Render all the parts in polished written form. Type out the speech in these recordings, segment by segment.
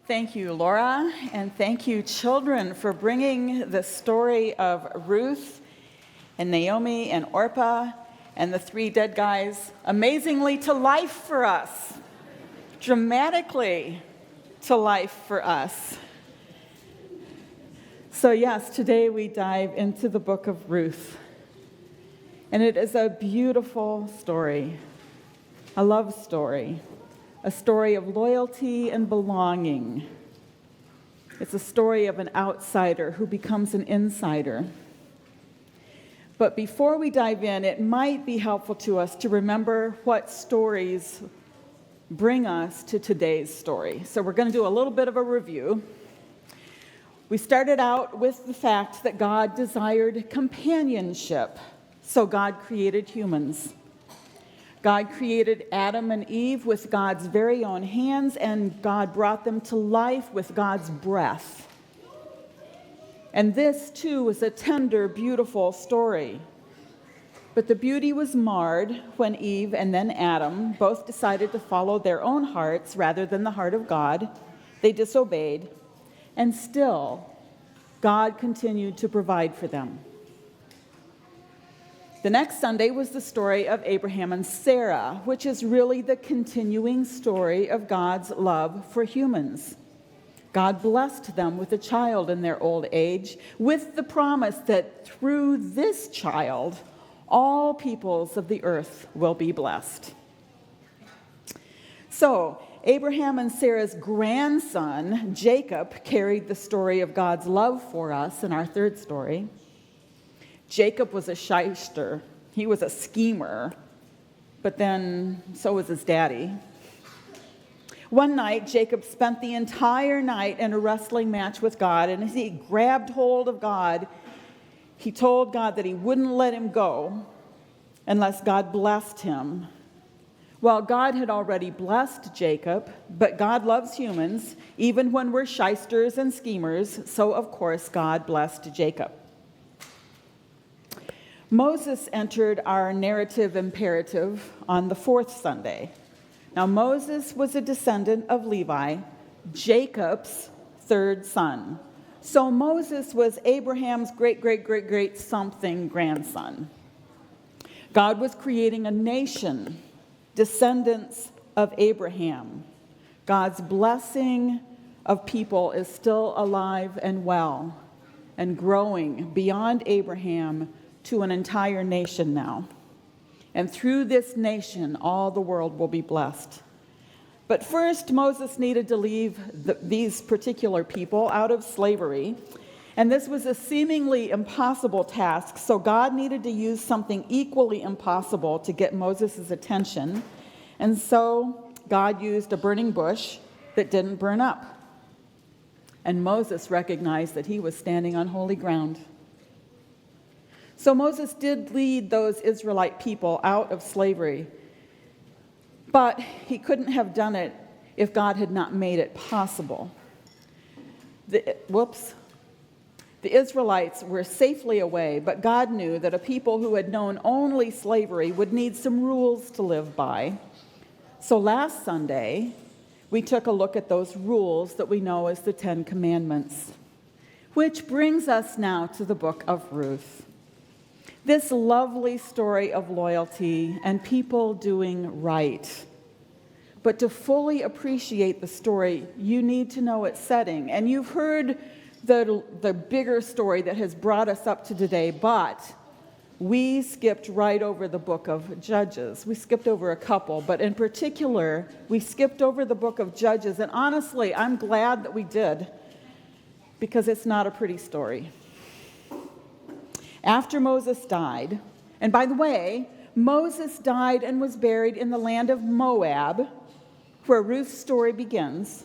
Thank you, Laura, and thank you, children, for bringing the story of Ruth and Naomi and Orpah and the three dead guys amazingly to life for us, dramatically to life for us. So yes, today we dive into the book of Ruth, and it is a beautiful story, a love story. A story of loyalty and belonging. It's a story of an outsider who becomes an insider. But before we dive in, it might be helpful to us to remember what stories bring us to today's story. So we're going to do a little bit of a review. We started out with the fact that God desired companionship, so God created humans. God created Adam and Eve with God's very own hands, and God brought them to life with God's breath. And this, too, was a tender, beautiful story. But the beauty was marred when Eve and then Adam both decided to follow their own hearts rather than the heart of God. They disobeyed, and still, God continued to provide for them. The next Sunday was the story of Abraham and Sarah, which is really the continuing story of God's love for humans. God blessed them with a child in their old age, with the promise that through this child, all peoples of the earth will be blessed. So, Abraham and Sarah's grandson, Jacob, carried the story of God's love for us in our third story. Jacob was a shyster. He was a schemer, but then so was his daddy. One night, Jacob spent the entire night in a wrestling match with God, and as he grabbed hold of God, he told God that he wouldn't let him go unless God blessed him. Well, God had already blessed Jacob, but God loves humans, even when we're shysters and schemers, so of course God blessed Jacob. Moses entered our narrative imperative on the fourth Sunday. Now, Moses was a descendant of Levi, Jacob's third son. So Moses was Abraham's great something grandson. God was creating a nation, descendants of Abraham. God's blessing of people is still alive and well and growing beyond Abraham to an entire nation now. And through this nation, all the world will be blessed. But first, Moses needed to leave these particular people out of slavery. And this was a seemingly impossible task, so God needed to use something equally impossible to get Moses' attention. And so God used a burning bush that didn't burn up. And Moses recognized that he was standing on holy ground. So Moses did lead those Israelite people out of slavery, but he couldn't have done it if God had not made it possible. The Israelites were safely away, but God knew that a people who had known only slavery would need some rules to live by. So last Sunday, we took a look at those rules that we know as the Ten Commandments, which brings us now to the book of Ruth. This lovely story of loyalty and people doing right. But to fully appreciate the story, you need to know its setting. And you've heard the bigger story that has brought us up to today, but we skipped right over the book of Judges. We skipped over a couple, but in particular, we skipped over the book of Judges. And honestly, I'm glad that we did, because it's not a pretty story. After Moses died, and by the way, Moses died and was buried in the land of Moab, where Ruth's story begins.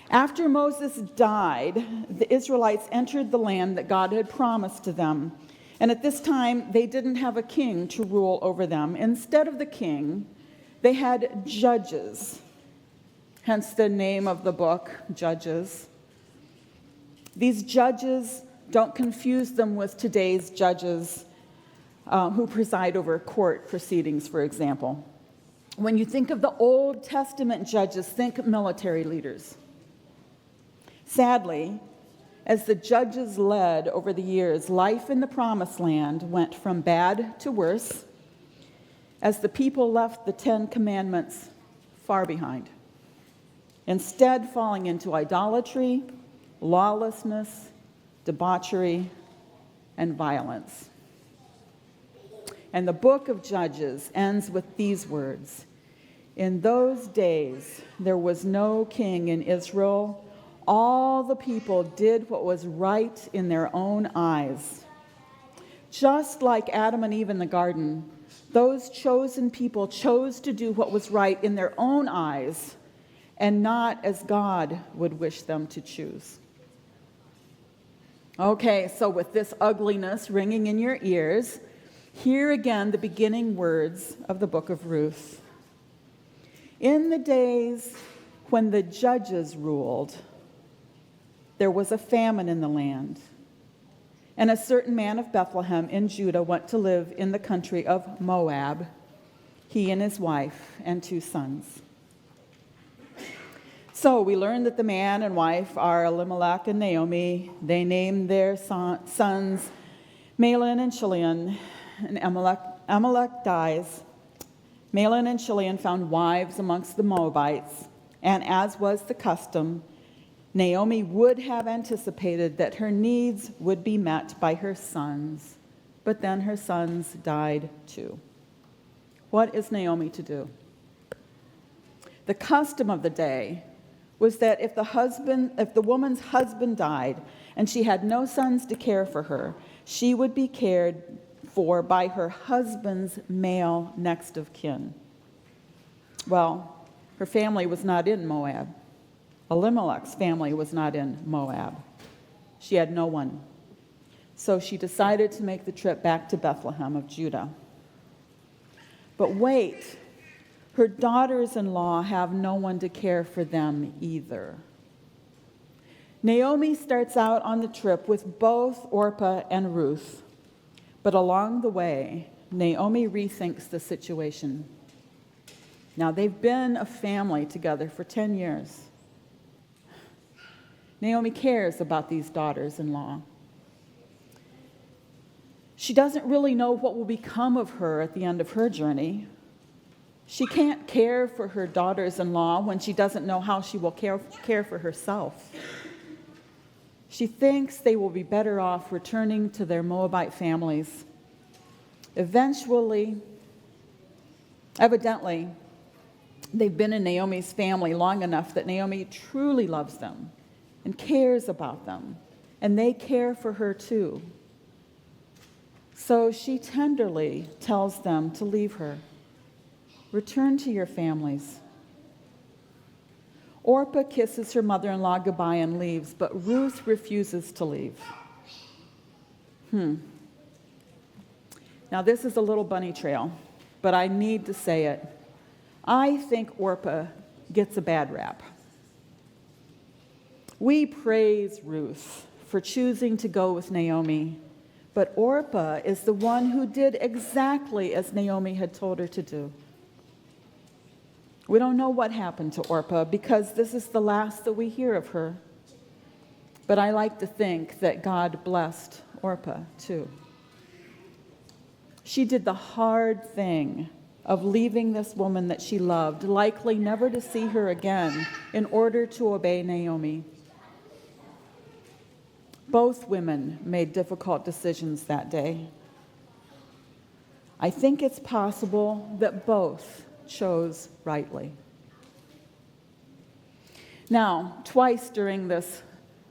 After Moses died, the Israelites entered the land that God had promised to them. And at this time, they didn't have a king to rule over them. Instead of the king, they had judges, hence the name of the book, Judges. These judges, don't confuse them with today's judges who preside over court proceedings, for example. When you think of the Old Testament judges, think military leaders. Sadly, as the judges led over the years, life in the Promised Land went from bad to worse as the people left the 10 Commandments far behind, instead falling into idolatry, lawlessness, debauchery, and violence. And the book of Judges ends with these words: "In those days there was no king in Israel. All the people did what was right in their own eyes." Just like Adam and Eve in the garden, those chosen people chose to do what was right in their own eyes and not as God would wish them to choose. Okay, so with this ugliness ringing in your ears, hear again the beginning words of the book of Ruth. In the days when the judges ruled, there was a famine in the land, and a certain man of Bethlehem in Judah went to live in the country of Moab, he and his wife and 2 sons. So we learn that the man and wife are Elimelech and Naomi. They named their sons Mahlon and Chilion, and Amalek dies. Mahlon and Chilion found wives amongst the Moabites, and as was the custom, Naomi would have anticipated that her needs would be met by her sons, but then her sons died too. What is Naomi to do? The custom of the day was that if the woman's husband died and she had no sons to care for her, she would be cared for by her husband's male next of kin. Well, her family was not in Moab. Elimelech's family was not in Moab. She had no one. So she decided to make the trip back to Bethlehem of Judah. But wait, her daughters-in-law have no one to care for them either. Naomi starts out on the trip with both Orpah and Ruth, but along the way, Naomi rethinks the situation. Now, they've been a family together for 10 years. Naomi cares about these daughters-in-law. She doesn't really know what will become of her at the end of her journey. She can't care for her daughters-in-law when she doesn't know how she will care for herself. She thinks they will be better off returning to their Moabite families. Evidently, they've been in Naomi's family long enough that Naomi truly loves them and cares about them, and they care for her too. So she tenderly tells them to leave her. Return to your families. Orpah kisses her mother-in-law goodbye and leaves, but Ruth refuses to leave. Now this is a little bunny trail, but I need to say it. I think Orpah gets a bad rap. We praise Ruth for choosing to go with Naomi, but Orpah is the one who did exactly as Naomi had told her to do. We don't know what happened to Orpah because this is the last that we hear of her. But I like to think that God blessed Orpah too. She did the hard thing of leaving this woman that she loved, likely never to see her again, in order to obey Naomi. Both women made difficult decisions that day. I think it's possible that both chose rightly. Now, twice during this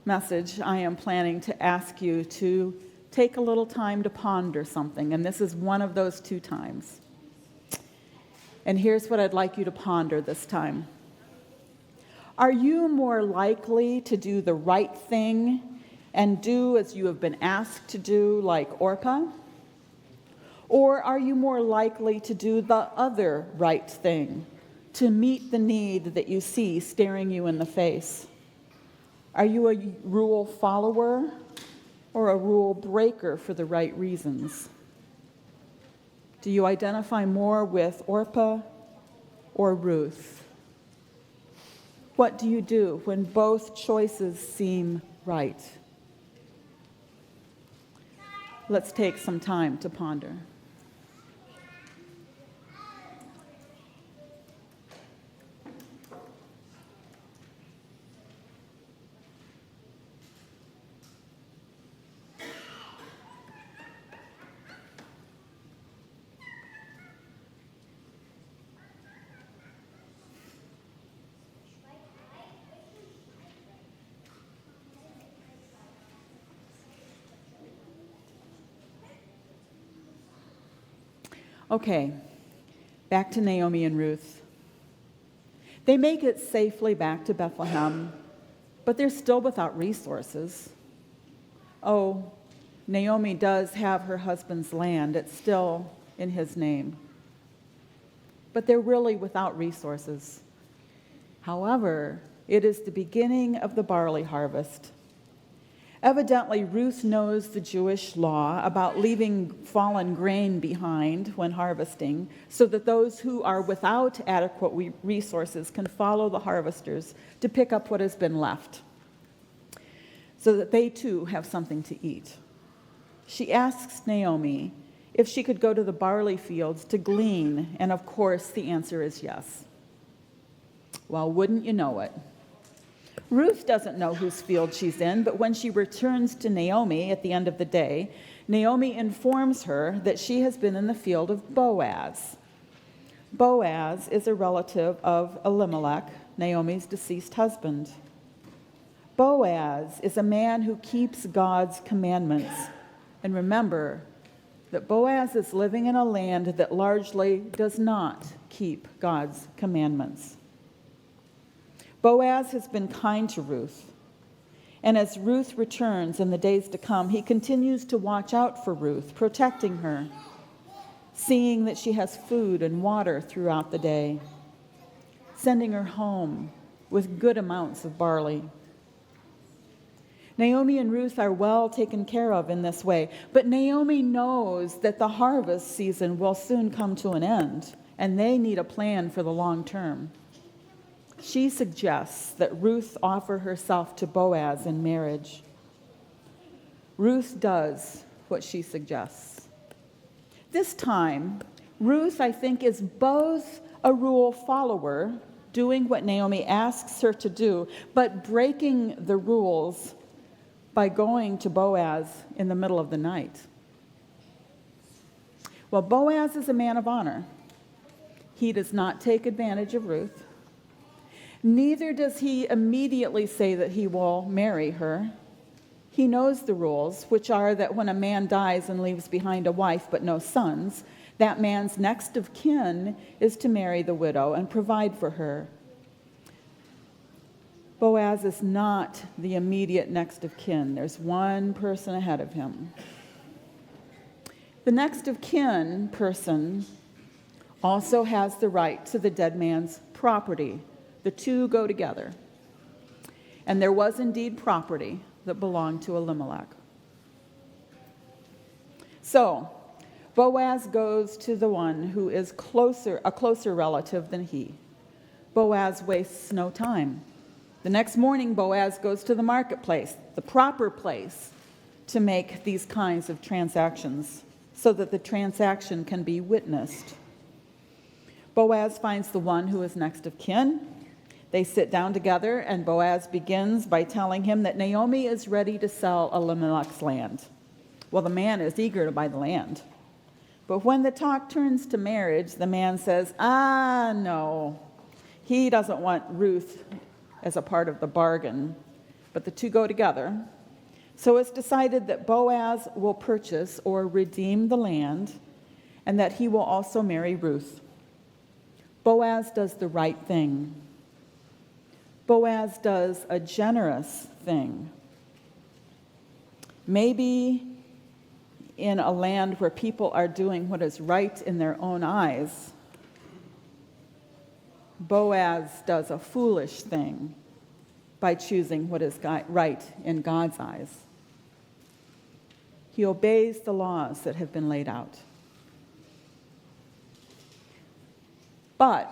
message, I am planning to ask you to take a little time to ponder something, and this is one of those 2 times. And here's what I'd like you to ponder this time. Are you more likely to do the right thing and do as you have been asked to do, like Orpah? Or are you more likely to do the other right thing, to meet the need that you see staring you in the face? Are you a rule follower or a rule breaker for the right reasons? Do you identify more with Orpah or Ruth? What do you do when both choices seem right? Let's take some time to ponder. Okay, back to Naomi and Ruth. They make it safely back to Bethlehem, but they're still without resources. Oh, Naomi does have her husband's land. It's still in his name. But they're really without resources. However, it is the beginning of the barley harvest. Evidently, Ruth knows the Jewish law about leaving fallen grain behind when harvesting, so that those who are without adequate resources can follow the harvesters to pick up what has been left, so that they too have something to eat. She asks Naomi if she could go to the barley fields to glean, and of course the answer is yes. Well, wouldn't you know it? Ruth doesn't know whose field she's in, but when she returns to Naomi at the end of the day, Naomi informs her that she has been in the field of Boaz. Boaz is a relative of Elimelech, Naomi's deceased husband. Boaz is a man who keeps God's commandments. And remember that Boaz is living in a land that largely does not keep God's commandments. Boaz has been kind to Ruth, and as Ruth returns in the days to come, he continues to watch out for Ruth, protecting her, seeing that she has food and water throughout the day, sending her home with good amounts of barley. Naomi and Ruth are well taken care of in this way, but Naomi knows that the harvest season will soon come to an end, and they need a plan for the long term. She suggests that Ruth offer herself to Boaz in marriage. Ruth does what she suggests. This time, Ruth, I think, is both a rule follower, doing what Naomi asks her to do, but breaking the rules by going to Boaz in the middle of the night. Well, Boaz is a man of honor. He does not take advantage of Ruth. Neither does he immediately say that he will marry her. He knows the rules, which are that when a man dies and leaves behind a wife but no sons, that man's next of kin is to marry the widow and provide for her. Boaz is not the immediate next of kin. There's one person ahead of him. The next of kin person also has the right to the dead man's property. The two go together. And there was indeed property that belonged to Elimelech. So, Boaz goes to the one who is a closer relative than he. Boaz wastes no time. The next morning, Boaz goes to the marketplace, the proper place to make these kinds of transactions, so that the transaction can be witnessed. Boaz finds the one who is next of kin. They sit down together, and Boaz begins by telling him that Naomi is ready to sell Elimelech's land. Well, the man is eager to buy the land. But when the talk turns to marriage, the man says, no. He doesn't want Ruth as a part of the bargain, but the two go together. So it's decided that Boaz will purchase or redeem the land, and that he will also marry Ruth. Boaz does the right thing. Boaz does a generous thing. Maybe in a land where people are doing what is right in their own eyes, Boaz does a foolish thing by choosing what is right in God's eyes. He obeys the laws that have been laid out. But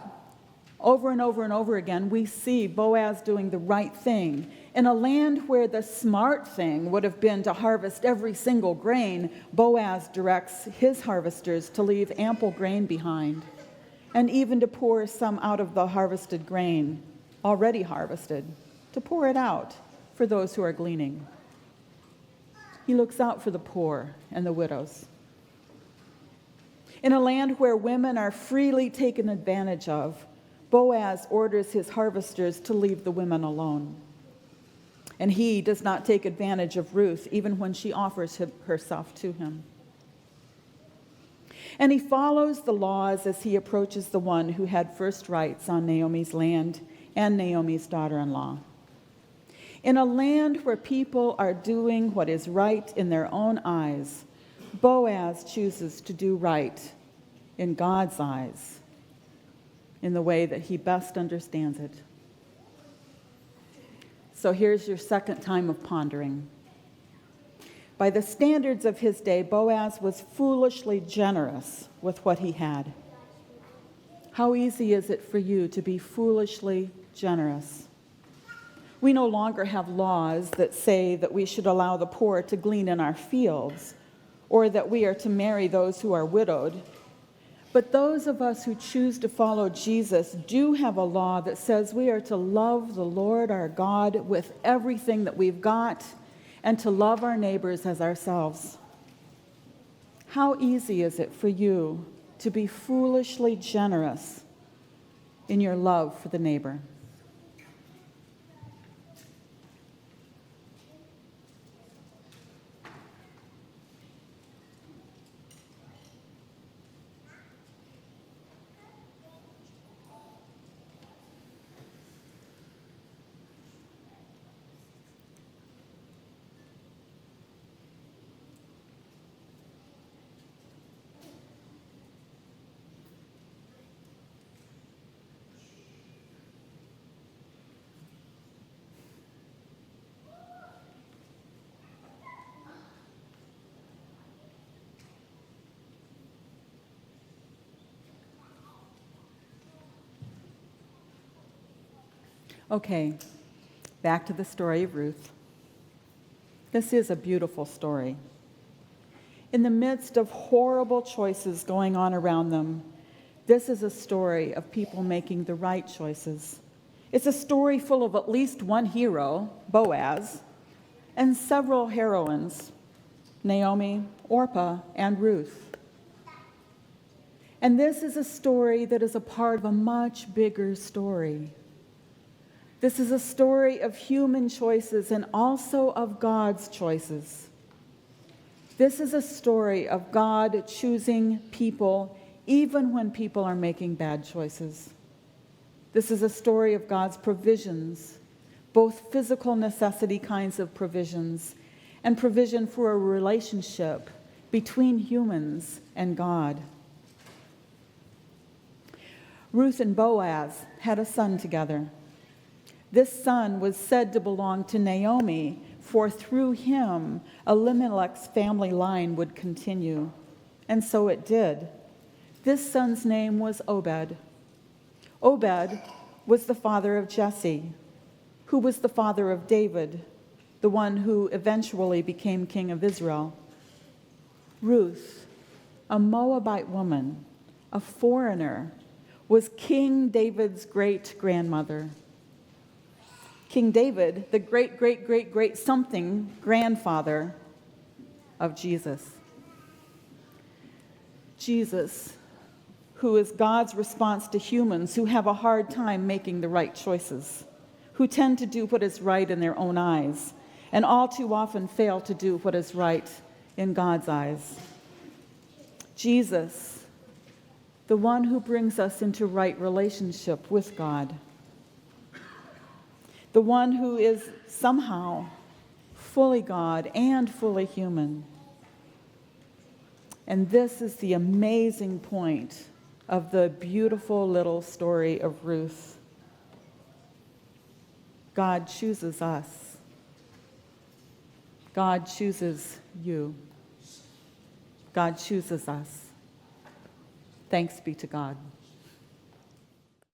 Over and over and over again, we see Boaz doing the right thing. In a land where the smart thing would have been to harvest every single grain, Boaz directs his harvesters to leave ample grain behind, and even to pour some out of the harvested grain, already harvested, to pour it out for those who are gleaning. He looks out for the poor and the widows. In a land where women are freely taken advantage of, Boaz orders his harvesters to leave the women alone. And he does not take advantage of Ruth, even when she offers herself to him. And he follows the laws as he approaches the one who had first rights on Naomi's land and Naomi's daughter-in-law. In a land where people are doing what is right in their own eyes, Boaz chooses to do right in God's eyes, in the way that he best understands it. So here's your second time of pondering. By the standards of his day, Boaz was foolishly generous with what he had. How easy is it for you to be foolishly generous? We no longer have laws that say that we should allow the poor to glean in our fields, or that we are to marry those who are widowed. But those of us who choose to follow Jesus do have a law that says we are to love the Lord our God with everything that we've got and to love our neighbors as ourselves. How easy is it for you to be foolishly generous in your love for the neighbor? Okay, back to the story of Ruth. This is a beautiful story. In the midst of horrible choices going on around them, this is a story of people making the right choices. It's a story full of at least one hero, Boaz, and several heroines, Naomi, Orpah, and Ruth. And this is a story that is a part of a much bigger story. This is a story of human choices and also of God's choices. This is a story of God choosing people even when people are making bad choices. This is a story of God's provisions, both physical necessity kinds of provisions and provision for a relationship between humans and God. Ruth and Boaz had a son together. This son was said to belong to Naomi, for through him, Elimelech's family line would continue. And so it did. This son's name was Obed. Obed was the father of Jesse, who was the father of David, the one who eventually became king of Israel. Ruth, a Moabite woman, a foreigner, was King David's great-grandmother. King David, the great something grandfather of Jesus. Jesus, who is God's response to humans who have a hard time making the right choices, who tend to do what is right in their own eyes, and all too often fail to do what is right in God's eyes. Jesus, the one who brings us into right relationship with God. The one who is somehow fully God and fully human. And this is the amazing point of the beautiful little story of Ruth. God chooses us. God chooses you. God chooses us. Thanks be to God.